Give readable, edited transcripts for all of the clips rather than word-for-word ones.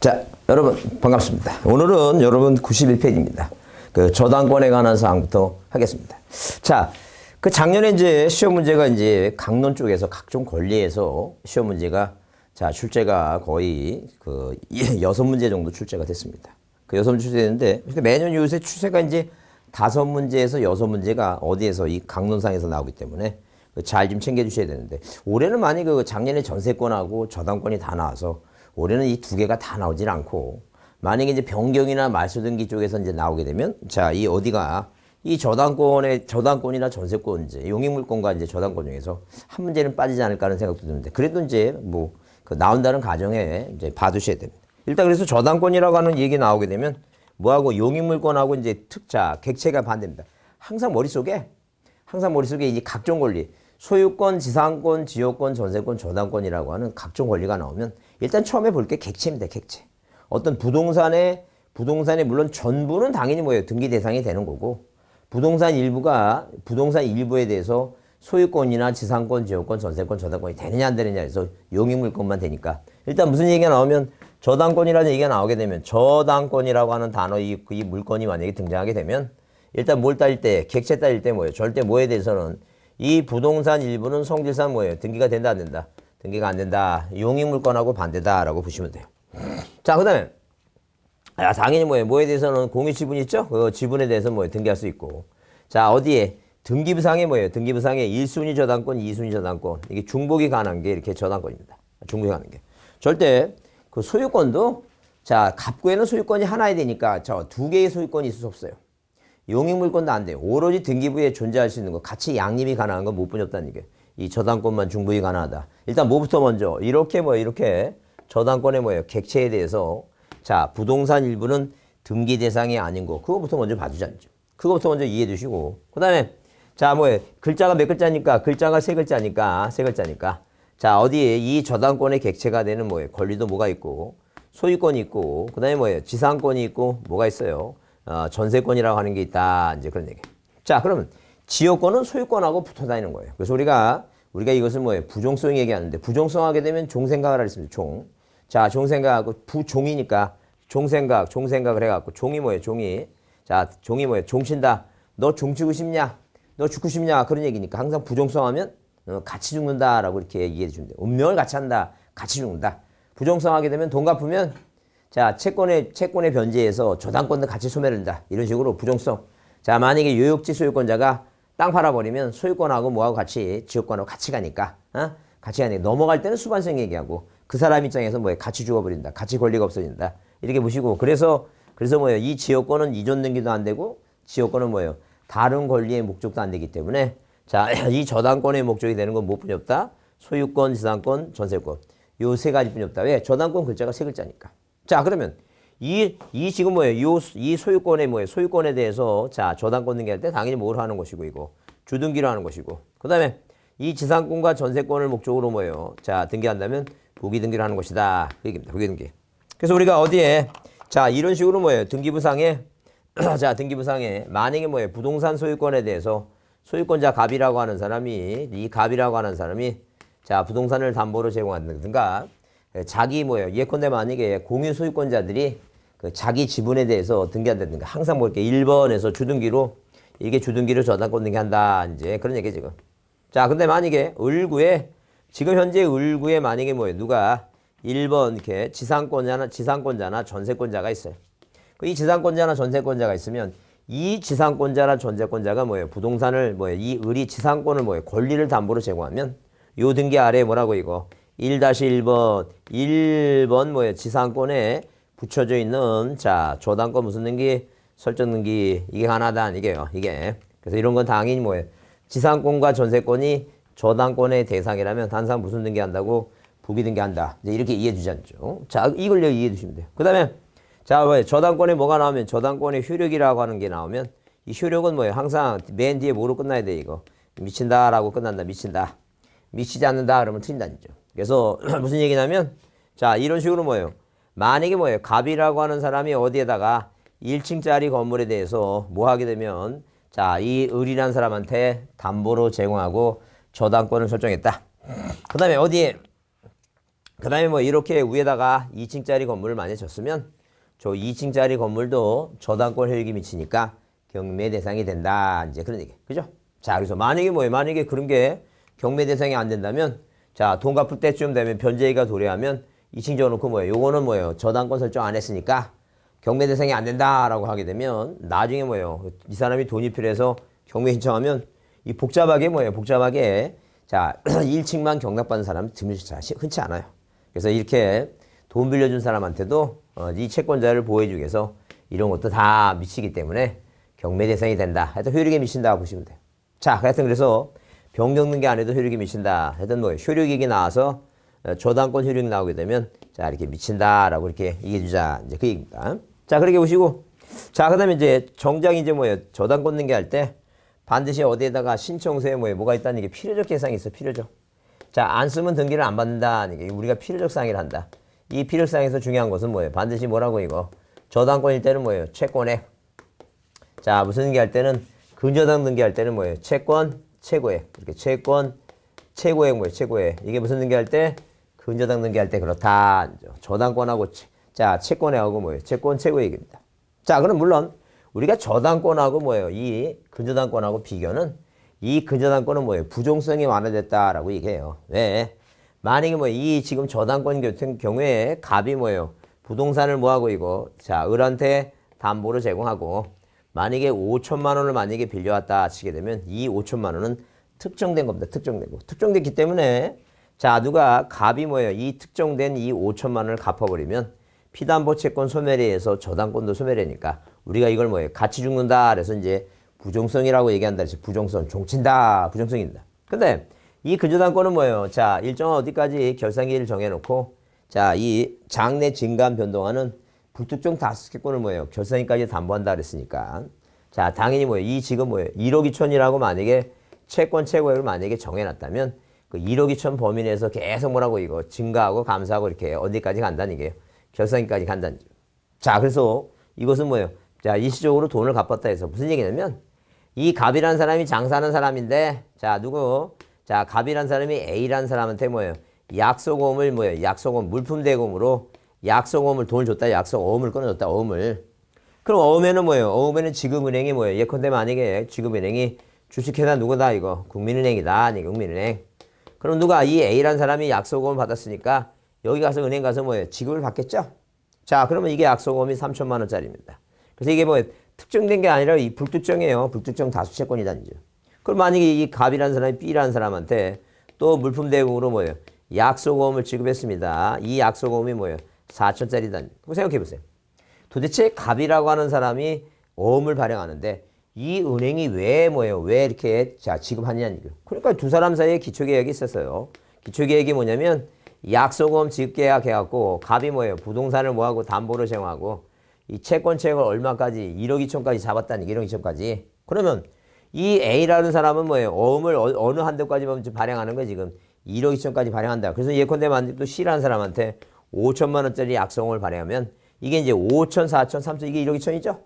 자, 여러분 반갑습니다. 오늘은 여러분 91페이지입니다. 그 저당권에 관한 사항부터 하겠습니다. 자, 그 작년에 이제 시험 문제가 이제 강론 쪽에서 각종 권리에서 시험 문제가 자, 출제가 거의 그 6문제 정도 출제가 됐습니다. 그 6문제 출제됐는데 매년 요새 추세가 이제 5문제에서 6문제가 어디에서 이 강론상에서 나오기 때문에 잘 좀 챙겨주셔야 되는데 올해는 많이 그 작년에 전세권하고 저당권이 다 나와서 올해는 이 두 개가 다 나오질 않고 만약에 이제 변경이나 말소등기 쪽에서 이제 나오게 되면 자, 이 어디가 이 저당권이나 전세권 이제 용익물권과 이제 저당권 중에서 한 문제는 빠지지 않을까 하는 생각도 드는데 그래도 이제 뭐 그 나온다는 가정에 이제 봐두셔야 됩니다. 일단 그래서 저당권이라고 하는 얘기 나오게 되면 뭐하고 용익물권하고 이제 특자, 객체가 반대입니다. 항상 머릿속에 이 각종 권리, 소유권, 지상권, 지역권, 전세권, 저당권이라고 하는 각종 권리가 나오면 일단 처음에 볼 게 객체입니다. 객체. 어떤 부동산의 물론 전부는 당연히 뭐예요? 등기 대상이 되는 거고 부동산 일부에 대해서 소유권이나 지상권, 지역권, 전세권, 저당권이 되느냐 안 되느냐 해서 용익물권만 되니까 일단 무슨 얘기가 나오면 저당권이라는 얘기가 나오게 되면 저당권이라고 하는 단어 이 물건이 만약에 등장하게 되면 일단 뭘 따질 때 객체 따질 때 뭐예요? 절대 뭐에 대해서는 이 부동산 일부는 성질상 뭐예요? 등기가 된다 안 된다? 등기가 안 된다. 용익물권하고 반대다라고 보시면 돼요. 자, 그다음에 당연히 뭐에 대해서는 공유지분 있죠? 그 지분에 대해서 등기할 수 있고. 자, 어디에 등기부상에 등기부상에 1순위 저당권, 2순위 저당권. 이게 중복이 가능한 게 이렇게 저당권입니다. 중복이 가능한 게. 절대 그 소유권도 자, 갑구에는 소유권이 하나야 되니까 저 두 개의 소유권이 있을 수 없어요. 용익물권도 안 돼요. 오로지 등기부에 존재할 수 있는 거, 같이 양립이 가능한 건 못뿐이 없다는 얘기예요. 이 저당권만 중복이 가능하다. 일단 뭐부터 먼저 이렇게 저당권의 객체에 대해서 자, 부동산 일부는 등기 대상이 아닌 거, 그거부터 먼저 봐주자죠. 그거부터 먼저 이해해 주시고 그다음에 자, 글자가 몇 글자니까 글자가 세 글자니까 자, 어디에 이 저당권의 객체가 되는 권리도 뭐가 있고 소유권이 있고 그다음에 지상권이 있고 뭐가 있어요? 전세권이라고 하는 게 있다. 이제 그런 얘기. 자, 그러면 지역권은 소유권하고 붙어 다니는 거예요. 그래서 우리가 이것을 부종성 얘기하는데 부종성하게 되면 종생각을 했습니다. 종. 자, 종생각하고 부종이니까 종생각을 해갖고 종이 종이. 자, 종이 종친다. 너 종치고 싶냐? 너 죽고 싶냐? 그런 얘기니까 항상 부종성하면 같이 죽는다라고 이렇게 이해해 주면 돼요. 운명을 같이 한다. 같이 죽는다. 부종성하게 되면 돈 갚으면 자, 채권의 변제에서 저당권도 같이 소멸한다. 이런 식으로 부종성. 자, 만약에 요역지 소유권자가 땅 팔아버리면 소유권하고 뭐하고 같이, 지역권하고 같이 가니까, 넘어갈 때는 수반성 얘기하고 그 사람 입장에서 같이 죽어버린다. 같이 권리가 없어진다. 이렇게 보시고. 그래서 이 지역권은 이전 등기도 안 되고, 지역권은 다른 권리의 목적도 안 되기 때문에, 자, 이 저당권의 목적이 되는 건 무엇뿐이 없다? 소유권, 지상권, 전세권. 요 세 가지뿐이 없다. 왜? 저당권 글자가 세 글자니까. 자, 그러면 이 지금 이 소유권에 대해서 자, 저당권 등기할 때 당연히 뭘 하는 것이고 이거 주등기로 하는 것이고. 그다음에 이 지상권과 전세권을 목적으로 자, 등기한다면 부기등기를 하는 것이다. 그 얘기입니다. 부기등기. 그래서 우리가 어디에 자, 이런 식으로 등기부상에 자, 등기부상에 만약에 부동산 소유권에 대해서 소유권자 갑이라고 하는 사람이 자, 부동산을 담보로 제공한다든가 자기 예컨대 만약에 공유 소유권자들이 그 자기 지분에 대해서 등기한다든가 항상 이렇게 1번에서 주등기로 이게 주등기를 저당권 등기한다. 이제 그런 얘기 지금. 자, 근데 만약에 지금 현재 을구에 만약에 누가 1번 이렇게 지상권자나 전세권자가 있어요. 이 지상권자나 전세권자가 있으면 이 지상권자나 전세권자가 부동산을 이 을이 지상권을 권리를 담보로 제공하면 요 등기 아래에 뭐라고 이거 1-1번 지상권에 붙여져 있는 자, 저당권 무슨 등기? 설정 등기. 이게 하나다. 이게요. 이게. 그래서 이런 건 당연히 지상권과 전세권이 저당권의 대상이라면 항상 무슨 등기 한다고? 부기 등기 한다. 이제 이렇게 이해해 주지 않죠. 자, 이걸 이해해 주시면 돼요. 그다음에 자, 저당권에 뭐가 나오면 저당권의 효력이라고 하는 게 나오면 이 효력은 항상 맨 뒤에 뭐로 끝나야 돼, 이거. 미친다라고 끝난다. 미친다. 미치지 않는다 그러면 틀린다죠. 그래서 무슨 얘기냐면 자, 이런 식으로 만약에 갑이라고 하는 사람이 어디에다가 1층짜리 건물에 대해서 뭐 하게 되면 자, 이 을이라는 사람한테 담보로 제공하고 저당권을 설정했다. 그다음에 어디에 그 다음에 뭐 이렇게 위에다가 2층짜리 건물을 많이 졌으면 저 2층짜리 건물도 저당권 효력이 미치니까 경매 대상이 된다. 이제 그런 얘기. 그죠? 자, 그래서 만약에 뭐예요? 만약에 그런 게 경매 대상이 안 된다면 자, 돈 갚을 때쯤 되면 변제기가 도래하면 2층 지어놓고 뭐예요? 요거는 뭐예요? 저당권 설정 안 했으니까 경매 대상이 안 된다라고 하게 되면 나중에 뭐예요? 이 사람이 돈이 필요해서 경매 신청하면 이 복잡하게 뭐예요? 복잡하게 자, 1층만 경락받는 사람은 드물이 흔치 않아요. 그래서 이렇게 돈 빌려준 사람한테도 이 채권자를 보호해주기 위해서 이런 것도 다 미치기 때문에 경매 대상이 된다. 하여튼 효력에 미친다고 보시면 돼요. 자, 하여튼 그래서 병 겪는 게 아니도 효력이 미친다. 하여튼 뭐 효력익이 나와서 저당권 효력이 나오게 되면 자, 이렇게 미친다라고 이렇게 얘기해주자. 이제 그 얘기입니다. 자, 그렇게 보시고 자, 그 다음에 이제 정작 이제 뭐예요? 저당권 등기할 때 반드시 어디에다가 신청서에 뭐가 있다는 게 필요적 계상이 있어. 필요적. 자, 안 쓰면 등기를 안 받는다. 우리가 필요적 상의를 한다. 이 필요적 상에서 중요한 것은 뭐예요? 반드시 뭐라고 이거? 저당권일 때는 뭐예요? 채권액. 자, 무슨 등기할 때는 근저당 등기할 때는 뭐예요? 채권 최고액. 이렇게 채권 최고액 뭐예요? 최고액. 이게 무슨 등기할 때? 근저당 등기할 때 그렇다. 저당권하고 자, 채권액하고 뭐예요? 채권 최고액입니다. 자, 그럼 물론 우리가 저당권하고 뭐예요? 이 근저당권하고 비교는 이 근저당권은 뭐예요? 부종성이 완화됐다라고 얘기해요. 왜? 만약에 뭐 이 지금 저당권 같은 경우에 갑이 뭐예요? 부동산을 뭐하고 이거 자, 을한테 담보로 제공하고 만약에 5천만 원을 만약에 빌려왔다 치게 되면 이 5천만 원은 특정된 겁니다. 특정된 거. 특정됐기 때문에 자, 누가 갑이 뭐예요? 이 특정된 이 5천만 원을 갚아버리면 피담보 채권 소멸에서 저당권도 소멸이니까 우리가 이걸 뭐예요? 같이 죽는다. 그래서 이제 부종성이라고 얘기한다. 그래서 부종성, 종친다. 부종성입니다. 근데 이 근저당권은 뭐예요? 자, 일정한 어디까지 결산기일을 정해놓고 자, 이 장래 진감 변동하는 불특정 다수채권을 뭐예요? 결산기까지 담보한다 그랬으니까 자, 당연히 뭐예요? 이 지금 뭐예요? 1억 2천이라고 만약에 채권 최고액을 만약에 정해놨다면 그 1억 2천 범위 내에서 계속 뭐라고 이거 증가하고 감사하고 이렇게 어디까지 간다는 게 결산기까지 간다는 거죠. 자, 그래서 이것은 뭐예요? 자, 일시적으로 돈을 갚았다 해서 무슨 얘기냐면 이 갑이라는 사람이 장사하는 사람인데 자, 누구? 자, 갑이라는 사람이 A라는 사람한테 뭐예요? 약속어음을 뭐예요? 약속어음 물품 대금으로 약속어음을 돈을 줬다. 약속어음을 끊어줬다. 어음을. 그럼 어음에는 뭐예요? 어음에는 지금은행이 뭐예요? 예컨대 만약에 지금은행이 주식회사 누구다 이거? 국민은행이다. 이거 국민은행. 그럼 누가 이 A라는 사람이 약속어음을 받았으니까 여기 가서 은행 가서 뭐예요? 지급을 받겠죠? 자, 그러면 이게 약속어음이 3천만 원짜리입니다. 그래서 이게 뭐 특정된 게 아니라 이 불특정이에요. 불특정 다수채권이다는 거죠. 그럼 만약에 이 갑이라는 사람이 B라는 사람한테 또 물품 대금으로 뭐예요? 약속어음을 지급했습니다. 이 약속어음이 뭐예요? 4천짜리다. 그럼 생각해 보세요. 도대체 갑이라고 하는 사람이 어음을 발행하는데 이 은행이 왜 뭐예요? 왜 이렇게 자 지급하느냐는 거예요. 그러니까 두 사람 사이에 기초계약이 있었어요. 기초계약이 뭐냐면 약속어음 지급계약 해갖고 갑이 뭐예요? 부동산을 뭐하고 담보로 제공하고 이 채권책을 얼마까지 1억 2천까지 잡았다는 1억 2천까지. 그러면 이 A라는 사람은 뭐예요? 어음을 어느 한도까지만 발행하는 거예요. 지금 1억 2천까지 발행한다. 그래서 예컨대 만약 또 C라는 사람한테 5천만 원짜리 약속어음을 발행하면 이게 이제 5천, 4천, 3천 이게 1억 2천이죠?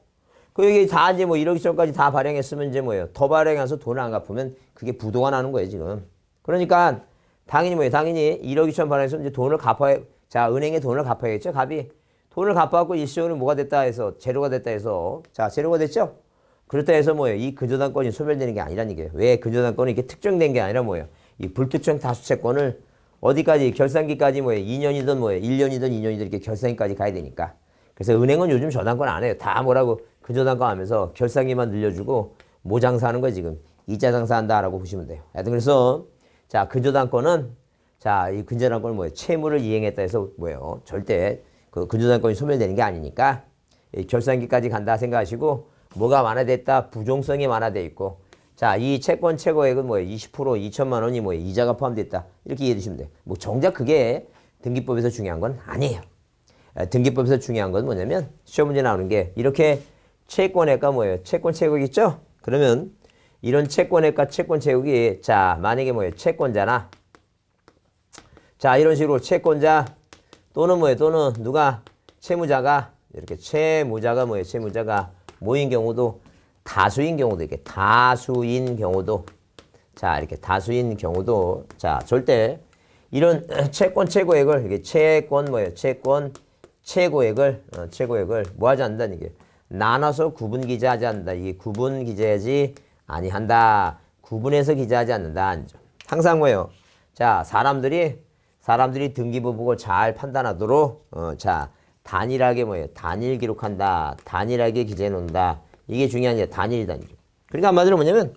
그 이게 다 이제 뭐 1억 2천까지 다 발행했으면 이제 뭐예요? 더 발행해서 돈을 안 갚으면 그게 부도가 나는 거예요, 지금. 그러니까 당연히 뭐예요? 당연히 1억 2천 발행해서 이제 돈을 갚아야 자, 은행에 돈을 갚아야겠죠, 갑이. 돈을 갚아갖고 일시적으로 뭐가 됐다 해서 재료가 됐다 해서 자, 재료가 됐죠? 그렇다 해서 뭐예요? 이 근저당권이 소멸되는 게 아니라는 얘기예요. 왜 근저당권이 이렇게 특정된 게 아니라 뭐예요? 이 불특정 다수채권을 어디까지 결산기까지 뭐예요? 2년이든 뭐예요? 1년이든 2년이든 이렇게 결산기까지 가야 되니까. 그래서 은행은 요즘 저당권 안 해요. 다 뭐라고 근저당권 하면서 결산기만 늘려주고 모장사하는 거예요, 지금. 이자 장사한다라고 보시면 돼요. 하여튼 그래서 자, 근저당권은 자, 이 근저당권은 뭐예요? 채무를 이행했다 해서 뭐예요? 절대 그 근저당권이 소멸되는 게 아니니까 결산기까지 간다 생각하시고 뭐가 완화됐다? 부종성이 완화돼 있고 자, 이 채권 최고액은 뭐예요? 20% 2천만 원이 뭐예요? 이자가 포함됐다. 이렇게 이해해 주시면 돼요. 뭐 정작 그게 등기법에서 중요한 건 아니에요. 등기법에서 중요한 건 뭐냐면 시험 문제 나오는 게 이렇게 채권액과 뭐예요? 채권 최고액 있죠? 그러면 이런 채권액과 채권 최고액이 자, 만약에 뭐예요? 채권자나 자, 이런 식으로 채권자 또는 뭐예요? 또는 누가 채무자가 이렇게 채무자가 뭐예요? 채무자가 모인 경우도 다수인 경우도 이렇게 다수인 경우도 자, 이렇게 다수인 경우도 자, 절대 이런 채권 최고액을 이게 채권 뭐예요? 채권 최고액을 뭐 하지 않는다 이게 나눠서 구분 기재하지 않는다. 이게 구분 기재하지 아니한다. 구분해서 기재하지 않는다. 항상 뭐예요? 자, 사람들이 등기부 보고 잘 판단하도록 자, 단일하게 뭐예요? 단일 기록한다. 단일하게 기재해 놓는다. 이게 중요한 게 단일이다. 그러니까 한마디로 뭐냐면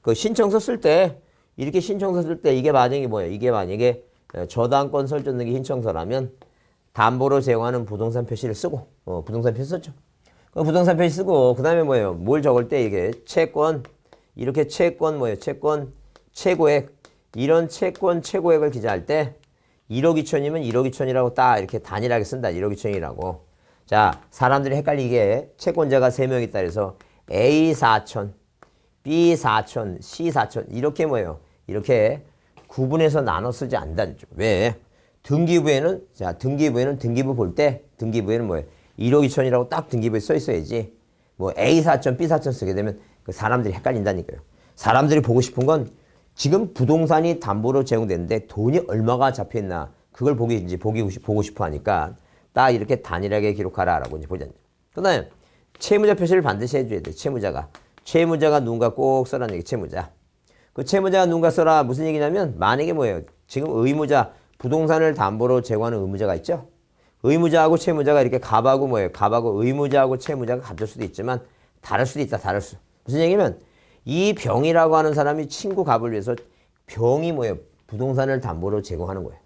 그 신청서 쓸 때 이렇게 신청서 쓸 때 이게 만약에 뭐예요? 이게 만약에 저당권 설정 등기 신청서라면 담보로 제공하는 부동산 표시를 쓰고 부동산 표시 썼죠. 부동산 표시 쓰고 그다음에 뭐예요? 뭘 적을 때 이게 채권 이렇게 채권 뭐예요? 채권 최고액 이런 채권 최고액을 기재할 때 1억 2천이면 1억 2천이라고 딱 이렇게 단일하게 쓴다. 1억 2천이라고. 자, 사람들이 헷갈리게 채권자가 3명 있다 그래서 A 4천, B 4천, C 4천 이렇게 뭐예요? 이렇게 구분해서 나눠 쓰지 않는다는 죠. 왜? 등기부에는 등기부 볼 때 등기부에는 뭐예요? 1억 2천이라고 딱 등기부에 써 있어야지. 뭐 A 4천, B 4천 쓰게 되면 그 사람들이 헷갈린다니까요. 사람들이 보고 싶은 건 지금 부동산이 담보로 제공되는데 돈이 얼마가 잡혀 있나 그걸 보고 싶어 하니까 딱 이렇게 단일하게 기록하라라고 이제 보자. 그다음에 채무자 표시를 반드시 해줘야 돼. 채무자가 누군가 꼭 써라는 얘기. 채무자. 그 채무자가 누군가 써라 무슨 얘기냐면 만약에 뭐예요? 지금 의무자 부동산을 담보로 제공하는 의무자가 있죠. 의무자하고 채무자가 이렇게 갑하고 뭐예요? 갑하고 의무자하고 채무자가 같을 수도 있지만 다를 수도 있다. 다를 수. 무슨 얘기냐면 이 병이라고 하는 사람이 친구 갑을 위해서 병이 뭐예요? 부동산을 담보로 제공하는 거예요.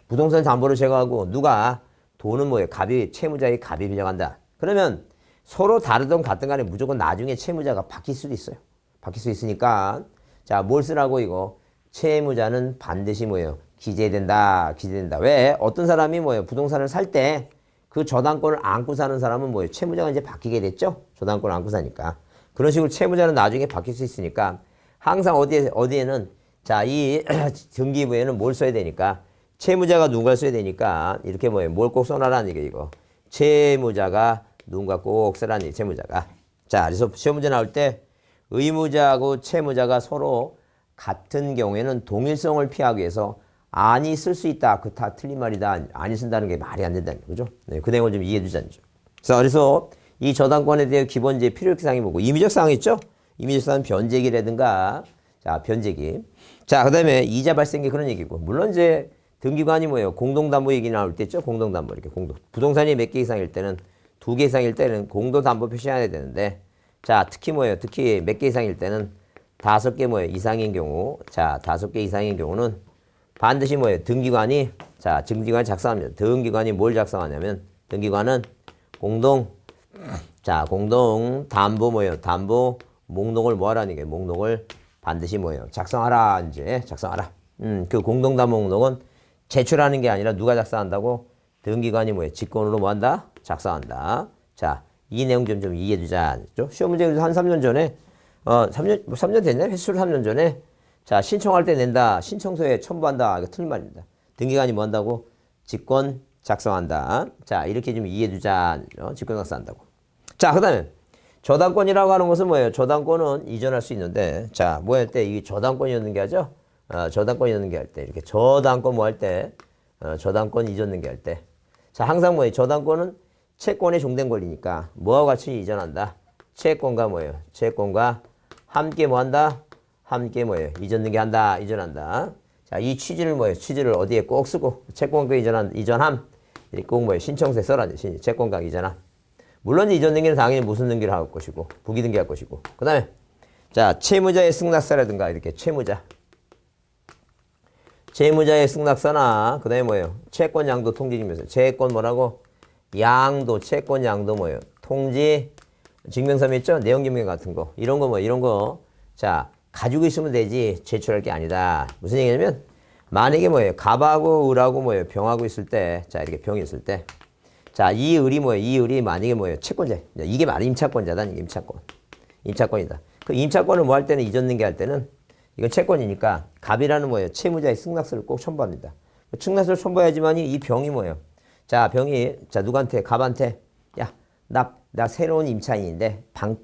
부동산 담보로 제공하고 누가 돈은 뭐예요? 채무자의 갑이 빌려간다. 그러면 서로 다르든 같든 간에 무조건 나중에 채무자가 바뀔 수도 있어요. 바뀔 수 있으니까 자, 뭘 쓰라고 이거? 채무자는 반드시 뭐예요? 기재된다. 왜? 어떤 사람이 뭐예요? 부동산을 살 때 그 저당권을 안고 사는 사람은 뭐예요? 채무자가 이제 바뀌게 됐죠? 저당권을 안고 사니까. 그런 식으로 채무자는 나중에 바뀔 수 있으니까 항상 어디에는 자, 이 등기부에는 뭘 써야 되니까 채무자가 누군가를 써야 되니까 이렇게 뭐예요? 뭘 꼭 써놔라는 얘기예요, 이거. 채무자가 누군가 꼭 쓰라는 얘기, 채무자가. 자, 그래서 시험 문제 나올 때 의무자하고 채무자가 서로 같은 경우에는 동일성을 피하기 위해서 아니 쓸 수 있다. 그 다 틀린 말이다. 아니 쓴다는 게 말이 안 된다는 거죠. 네, 그 내용을 좀 이해해 주자는 죠. 그래서 이 저당권에 대해 기본적인 필요적 사항이 뭐고 임의적 사항이 있죠? 임의적 사항은 변제기라든가 자, 변제기. 자, 그다음에 이자 발생기 그런 얘기고. 물론 이제 등기관이 뭐예요? 공동담보 얘기 나올 때 있죠? 공동담보 이렇게 부동산이 몇 개 이상일 때는 2개 이상일 때는 공동담보 표시해야 되는데 자, 특히 뭐예요? 특히 몇 개 이상일 때는 5개 뭐예요? 이상인 경우. 자, 5개 이상인 경우는 반드시 뭐예요? 등기관이 작성합니다. 등기관이 뭘 작성하냐면 등기관은 공동 담보 뭐예요? 담보 목록을 뭐 하라는 게 목록을 반드시 뭐예요? 작성하라. 이제 작성하라. 그 공동 담보 목록은 제출하는 게 아니라 누가 작성한다고? 등기관이 뭐예요? 직권으로 뭐 한다? 작성한다. 자, 이 내용 좀 이해해 주자. 시험 문제에서 한 3년 전에 3년 됐네? 횟수를 3년 전에 자, 신청할 때 낸다. 신청서에 첨부한다. 이거 틀린 말입니다. 등기관이 뭐 한다고? 직권 작성한다. 자, 이렇게 좀 이해해 주자. 직권 작성한다고. 자, 그 다음에 저당권이라고 하는 것은 뭐예요? 저당권은 이전할 수 있는데 자, 뭐 할 때 이게 저당권이었는 게 하죠? 저당권이었는 게 할 때 이렇게 저당권 뭐 할 때 저당권 이전는 게 할 때 자, 항상 뭐예요? 저당권은 채권에 종된 권리니까 뭐하고 같이 이전한다? 채권과 뭐예요? 채권과 함께 뭐 한다? 함께 뭐예요? 이전는 게 한다. 이전한다. 자, 이 취지를 뭐예요? 취지를 어디에 꼭 쓰고 채권과 이전함 이렇게 꼭 뭐예요? 신청서에 써라. 채권과 이전함. 물론 이전 등기는 당연히 무슨 등기를 할 것이고 부기 등기할 것이고 그 다음에 자, 채무자의 승낙서라든가 이렇게 채무자의 승낙서나 그 다음에 뭐예요? 채권 양도 통지증명서. 채권 뭐라고? 채권 양도 뭐예요? 통지 증명서 있죠? 내용 증명 같은 거. 이런 거. 자, 가지고 있으면 되지 제출할 게 아니다. 무슨 얘기냐면 만약에 뭐예요? 갑하고 을하고 뭐예요? 병하고 있을 때 자, 이렇게 병이 있을 때 자, 이 을이 뭐예요? 이 을이 만약에 뭐예요? 채권자. 이게 말이 임차권자다. 임차권이다. 그 임차권을 뭐 할 때는 이전 등기할 때는 이건 채권이니까 갑이라는 뭐예요? 채무자의 승낙서를 꼭 첨부합니다. 승낙서를 첨부해야지만이 이 병이 뭐예요? 자, 병이 누구한테? 갑한테 야, 나 새로운 임차인인데 방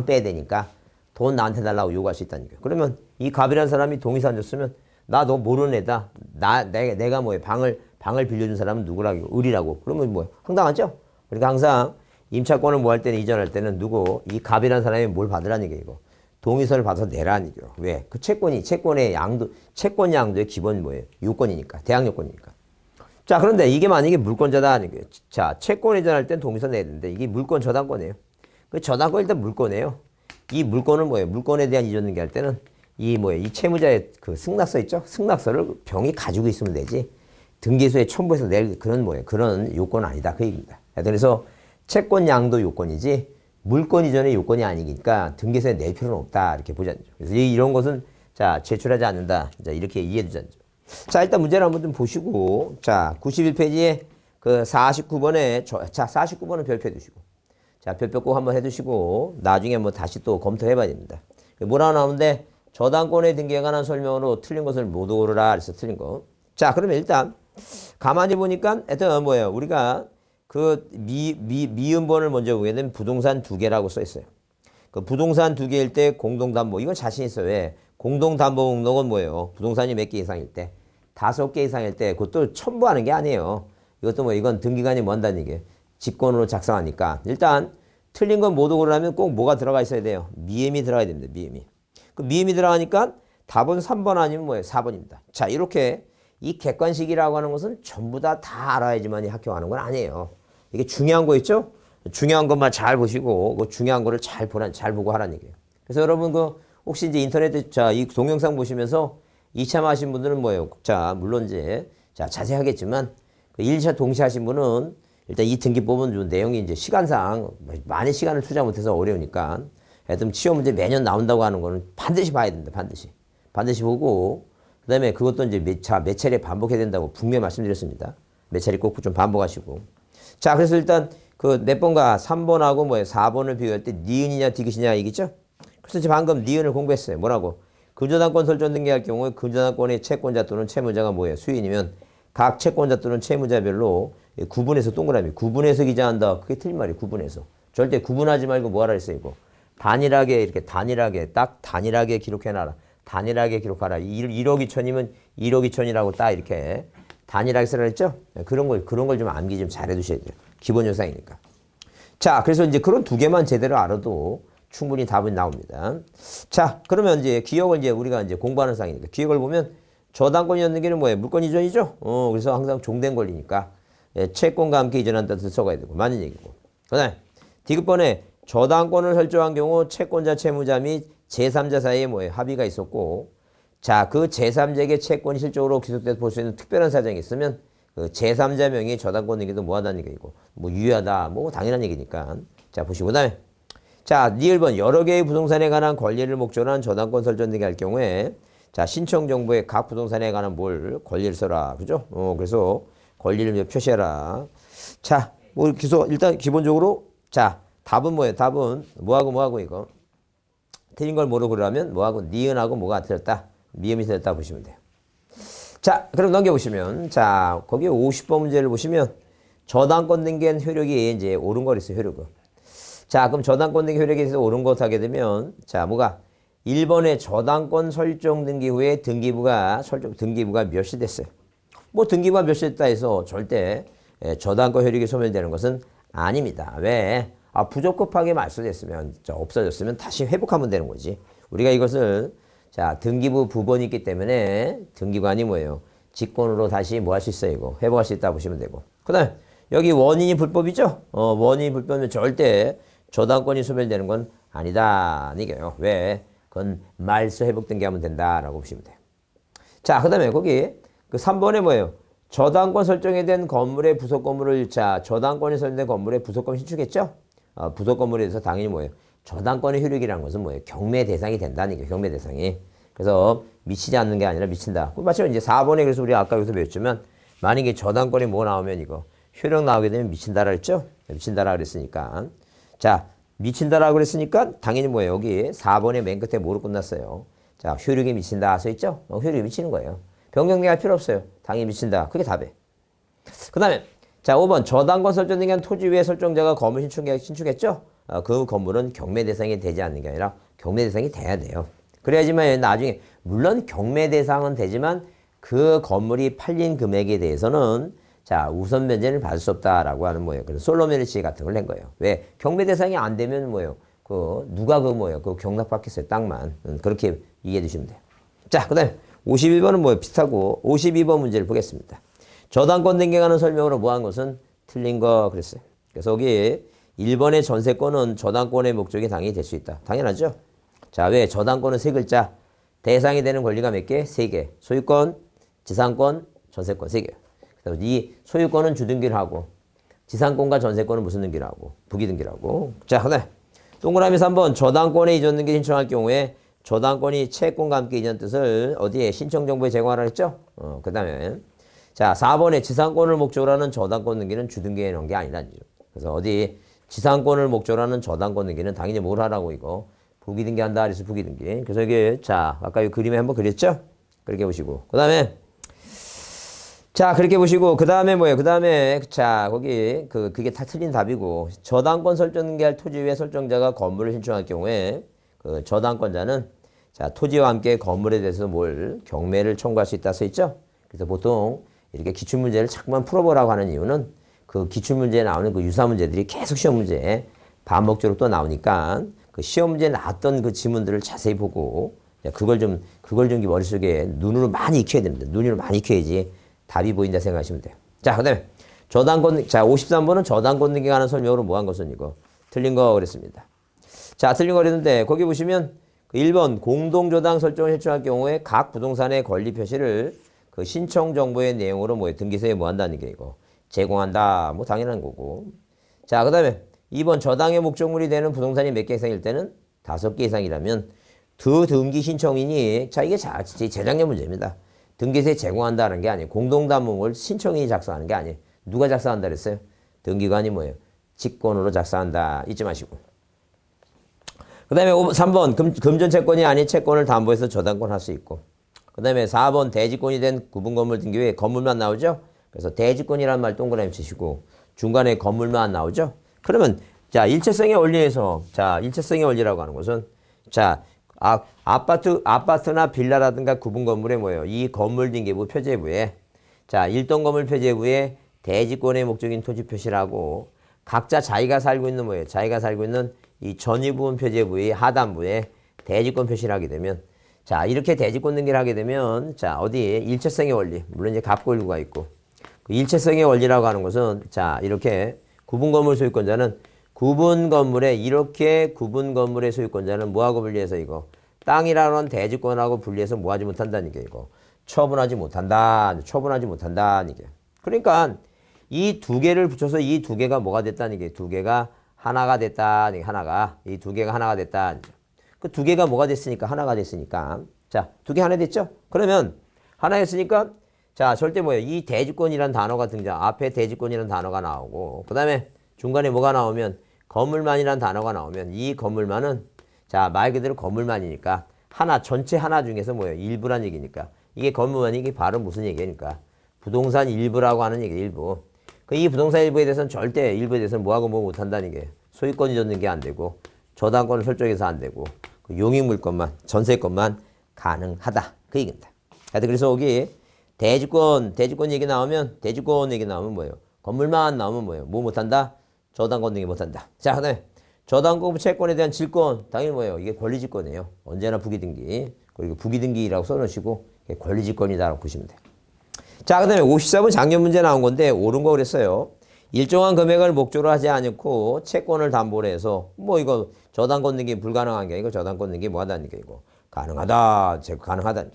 빼야 되니까 돈 나한테 달라고 요구할 수 있다는 거예요. 그러면 이 갑이라는 사람이 동의서 안 줬으면 나 너 모르는 애다. 내가 뭐예요? 방을 빌려준 사람은 누구라고? 을이라고. 그러면 뭐 황당하죠? 그러니까 항상 임차권을 뭐 할 때는 이전할 때는 이 갑이라는 사람이 뭘 받으라는 얘기예요, 이거. 동의서를 받아서 내라는 얘기예요. 왜? 그 채권의 양도, 채권 양도의 기본 뭐예요? 요건이니까. 대항 요건이니까. 자, 그런데 이게 만약에 물권자다 하는 거예요. 자, 채권 이전할 땐 동의서 내야 되는데 이게 물권 저당권이에요. 그 저당권 일단 물권이에요. 이 물권은 뭐예요? 물권에 대한 이전 등기할 때는 이 채무자의 그 승낙서 있죠? 승낙서를 병이 가지고 있으면 되지. 등기소에 첨부해서 낼 그런 요건은 아니다. 그 얘기입니다. 그래서 채권 양도 요건이지 물권 이전의 요건이 아니니까 등기소에 낼 필요는 없다. 이렇게 보자죠. 그래서 이런 것은 자, 제출하지 않는다. 자, 이렇게 이해해 두자죠. 자, 일단 문제를 한번 좀 보시고, 자, 91페이지에 그 49번에, 자, 49번은 별표 해두시고, 자, 별표 꼭 한번 해두시고, 나중에 뭐 다시 또 검토해 봐야 됩니다. 뭐라고 나오는데, 저당권의 등기에 관한 설명으로 틀린 것을 모두 고르라. 그래서 틀린 거. 자, 그러면 일단, 가만히 보니까, 하여튼 뭐예요? 우리가 그 미음번을 먼저 보게 되면 부동산 두 개라고 써 있어요. 그 부동산 두 개일 때 공동담보, 이건 자신 있어요. 왜? 공동담보 목록은 뭐예요? 부동산이 몇 개 이상일 때, 5개 이상일 때, 그것도 첨부하는 게 아니에요. 이것도 이건 등기관이 뭐 한다는 얘기예요. 직권으로 작성하니까. 일단, 틀린 건 모두 고르려면 꼭 뭐가 들어가 있어야 돼요? 미음이 들어가야 됩니다. 미음이. 그 미음이 들어가니까 답은 3번 아니면 뭐예요? 4번입니다. 자, 이렇게 이 객관식이라고 하는 것은 전부 다 알아야지만 합격하는 건 아니에요. 이게 중요한 거 있죠? 중요한 것만 잘 보시고, 그 중요한 거를 잘 보고 하라는 얘기예요. 그래서 여러분 혹시 이제 인터넷에 이 동영상 보시면서 2차 하신 분들은 뭐예요? 자, 물론 이제 자세하겠지만 1차 동시에 하신 분은 일단 이 등기법은 내용이 이제 시간상 많은 시간을 투자 못해서 어려우니까 하여튼 시험 문제 매년 나온다고 하는 거는 반드시 봐야 된다. 반드시 보고 그다음에 그것도 이제 몇 차례 반복해야 된다고 분명히 말씀드렸습니다. 몇 차례 꼭 좀 반복하시고. 자, 그래서 일단 그 몇 번과 3번하고 4번을 비교할 때 니은이냐 디귿이냐 얘기죠? 그래서 지금 방금 니은을 공부했어요. 뭐라고? 근저당권 설정 등기할 경우에 근저당권의 채권자 또는 채무자가 뭐예요? 수인이면 각 채권자 또는 채무자별로 구분해서 동그라미 구분해서 기재한다. 그게 틀린 말이에요. 구분해서. 절대 구분하지 말고 뭐하라 했어요. 이거. 단일하게 이렇게 딱 단일하게 기록해놔라. 단일하게 기록하라. 1억 2천이면 1억 2천이라고 딱 이렇게 단일하게 쓰라 했죠? 그런 걸 좀 암기 좀 잘 해두셔야 돼요. 기본 요상이니까. 자, 그래서 이제 그런 두 개만 제대로 알아도 충분히 답은 나옵니다. 자, 그러면 이제 기억을 우리가 이제 공부하는 상이니까 기억을 보면 저당권이었는 게는 뭐예요? 물권 이전이죠? 그래서 항상 종된 권리니까 채권과 함께 이전한다는 뜻을 써가야 되고 맞는 얘기고. 그다음에 디귿번에 저당권을 설정한 경우 채권자, 채무자 및 제3자 사이에 뭐예요? 합의가 있었고, 자, 그 제3자에게 채권이 실적으로 기속돼서 볼 수 있는 특별한 사정이 있으면 그 제3자 명의 저당권 등기도 뭐 하다는 얘기고, 유효하다, 당연한 얘기니까. 자, 보시고 그다음에 자, 니을번 여러 개의 부동산에 관한 권리를 목적으로 한 저당권 설정 등기할 경우에 자, 신청 정보에 각 부동산에 관한 권리를 써라. 그죠? 그래서 권리를 표시해라. 자, 그래서 일단 기본적으로 자, 답은 뭐예요? 답은 뭐하고 이거. 틀린 걸 모르고 그러면 뭐하고 니은하고 뭐가 틀렸다. 미음이 틀렸다 보시면 돼요. 자, 그럼 넘겨보시면 자, 거기 50번 문제를 보시면 저당권 등기엔 효력이 이제 옳은 거 있어요. 효력은. 자, 그럼 저당권 등기 효력에 대해서 옳은 것 하게 되면 자, 1번에 저당권 설정 등기 후에 등기부가 멸시 됐어요. 등기부가 멸시 됐다 해서 절대 저당권 효력이 소멸되는 것은 아닙니다. 왜? 부적법하게 말소됐으면 없어졌으면 다시 회복하면 되는 거지. 우리가 이것을 자, 등기부 부본이 있기 때문에 등기관이 뭐예요? 직권으로 다시 뭐 할 수 있어요? 이거 회복할 수 있다 보시면 되고. 그다음에 여기 원인이 불법이죠? 원인이 불법이면 절대 저당권이 소멸되는 건 아니다. 이게요. 왜? 그건 말소 회복 등기하면 된다라고 보시면 돼요. 자, 그다음에 거기 그 3번에 뭐예요? 저당권 설정에 된 건물의 부속 건물을 저당권이 설정된 건물의 부속건 신축했죠? 부속 건물에 대해서 당연히 뭐예요? 저당권의 효력이라는 것은 뭐예요? 경매 대상이 된다는 얘기예요. 경매 대상이. 그래서 미치지 않는 게 아니라 미친다. 마치 이제 4번에 그래서 우리가 아까 여기서 배웠지만 만약에 저당권이 뭐 나오면 이거 효력 나오게 되면 미친다라 했죠? 미친다라 그랬으니까. 자, 미친다라 그랬으니까 당연히 뭐예요? 여기 4번의 맨 끝에 뭐로 끝났어요? 자, 효력이 미친다 써 있죠? 효력이 미치는 거예요. 변경할 필요 없어요. 당연히 미친다. 그게 답이에요. 그 다음에 자, 5번 저당권 설정 등기한 토지 위에 설정자가 건물 신축했죠? 그 건물은 경매 대상이 되지 않는 게 아니라 경매 대상이 돼야 돼요. 그래야지만 나중에 물론 경매 대상은 되지만 그 건물이 팔린 금액에 대해서는 자, 우선 면제를 받을 수 없다라고 하는 뭐예요. 그래서 솔로메리치 같은 걸 낸 거예요. 왜? 경매 대상이 안 되면 뭐예요. 누가 그 경락받겠어요. 땅만. 그렇게 이해해 주시면 돼요. 자, 그 다음에 51번은 뭐예요? 비슷하고 52번 문제를 보겠습니다. 저당권 등기하는 설명으로 뭐한 것은 틀린 거 그랬어요. 그래서 여기 1번의 전세권은 저당권의 목적이 당연히 될 수 있다. 당연하죠? 자, 왜? 저당권은 세 글자. 대상이 되는 권리가 몇 개? 세 개. 소유권, 지상권, 전세권 세 개. 그래서 이 소유권은 주등기를 하고 지상권과 전세권은 무슨 등기를 하고 부기등기를 하고. 자, 하나. 동그라미 3번 저당권의 이전 등기 신청할 경우에 저당권이 채권과 함께 이전 뜻을 어디에 신청 정보에 제공하라 했죠? 그 다음에 자 4번에 지상권을 목적으로 하는 저당권 등기는 주등기에 넣은 게 아니라는 거죠. 그래서 어디 지상권을 목적으로 하는 저당권 등기는 당연히 뭘 하라고 이거 부기등기 한다 그래서 부기등기. 그래서 이게 자 아까 이 그림에 한번 그렸죠? 그렇게 보시고 그 다음에 자 그렇게 보시고 그 다음에 뭐예요? 그 다음에 자 거기 그게 다 틀린 답이고 저당권 설정 등기할 토지 위에 설정자가 건물을 신청할 경우에 그 저당권자는 자 토지와 함께 건물에 대해서 뭘 경매를 청구할 수 있다 써 있죠? 그래서 보통 이렇게 기출문제를 자꾸만 풀어보라고 하는 이유는 그 기출문제에 나오는 그 유사 문제들이 계속 시험 문제에 반복적으로 또 나오니까 그 시험 문제에 나왔던 그 지문들을 자세히 보고 그걸 좀 머릿속에 눈으로 많이 익혀야 됩니다. 눈으로 많이 익혀야지 답이 보인다 생각하시면 돼요. 자, 그 다음에 저당권, 자, 53번은 저당권 등기에 관한 설명으로 뭐 한 것은 이거 틀린 거 그랬습니다. 자, 틀린 거 그랬는데 거기 보시면 그 1번 공동저당 설정을 신청할 경우에 각 부동산의 권리 표시를 그 신청 정보의 내용으로 뭐 등기소에 뭐 한다는 게 이거 제공한다. 뭐 당연한 거고. 자, 그 다음에 2번 저당의 목적물이 되는 부동산이 몇 개 이상일 때는 5개 이상이라면 두 등기 신청인이 자 이게 재작년 문제입니다. 등기소에 제공한다는 게 아니에요. 공동담봉을 신청인이 작성하는 게 아니에요. 누가 작성한다 그랬어요? 등기관이 뭐예요? 직권으로 작성한다. 잊지 마시고. 그 다음에 3번 금전채권이 아닌 채권을 담보해서 저당권 할 수 있고 그 다음에 4번 대지권이 된 구분건물 등기 외에 건물만 나오죠? 그래서 대지권이라는 말 동그라미 치시고 중간에 건물만 나오죠? 그러면 자 일체성의 원리에서 자 일체성의 원리라고 하는 것은 자 아파트나 빌라라든가 구분 건물에 뭐예요? 이 건물 등기부 표제부에 자 일동 건물 표제부에 대지권의 목적인 토지 표시라고 각자 자기가 살고 있는 뭐예요? 자기가 살고 있는 이 전유부분 표제부의 하단부에 대지권 표시를 하게 되면 자 이렇게 대지권 등기를 하게 되면 자 어디에 일체성의 원리 물론 이제 갑고 일구가 있고 그 일체성의 원리라고 하는 것은 자 이렇게 구분 건물 소유권자는 구분 건물에 이렇게 구분 건물의 소유권자는 뭐하고 분리해서 이거 땅이라는 대지권하고 분리해서 뭐하지 못한다는 게 이거 처분하지 못한다. 처분하지 못한다는 게. 그러니까 이 두 개를 붙여서 이 두 개가 뭐가 됐다는 게 두 개가 하나가 됐다는 게 하나가 이 두 개가 하나가 됐다. 그 두 개가 뭐가 됐으니까 하나가 됐으니까 자 두 개 하나 됐죠? 그러면 하나 했으니까 자 절대 뭐예요? 이 대지권이라는 단어가 등장 앞에 대지권이라는 단어가 나오고 그 다음에 중간에 뭐가 나오면 건물만이라는 단어가 나오면 이 건물만은 자 말 그대로 건물만이니까 하나 전체 하나 중에서 뭐예요? 일부란 얘기니까 이게 건물만이 이게 바로 무슨 얘기니까 부동산 일부라고 하는 얘기 일부 그 이 부동산 일부에 대해서는 절대 일부에 대해서는 뭐하고 뭐 못한다는 게 소유권이 줬는 게 안 되고 저당권을 설정해서 안 되고 그 용익물권만 전세권만 가능하다 그 얘기입니다. 하여튼 그래서 여기 대지권 얘기 나오면 뭐예요? 건물만 나오면 뭐예요? 뭐 못한다? 저당권 등기 못한다. 자, 그다음에 저당권 채권에 대한 질권 당연히 뭐예요? 이게 권리질권이에요. 언제나 부기등기 그리고 부기등기라고 써놓으시고 이게 권리질권이다라고 보시면 돼요. 자, 그다음에 54번 작년 문제 나온 건데 옳은 거 그랬어요. 일정한 금액을 목적으로 하지 않고 채권을 담보로 해서 뭐 이거 저당권 등기 불가능한 게 아니고 저당권 등기 뭐 하다는 게 이거 가능하다. 가능하다.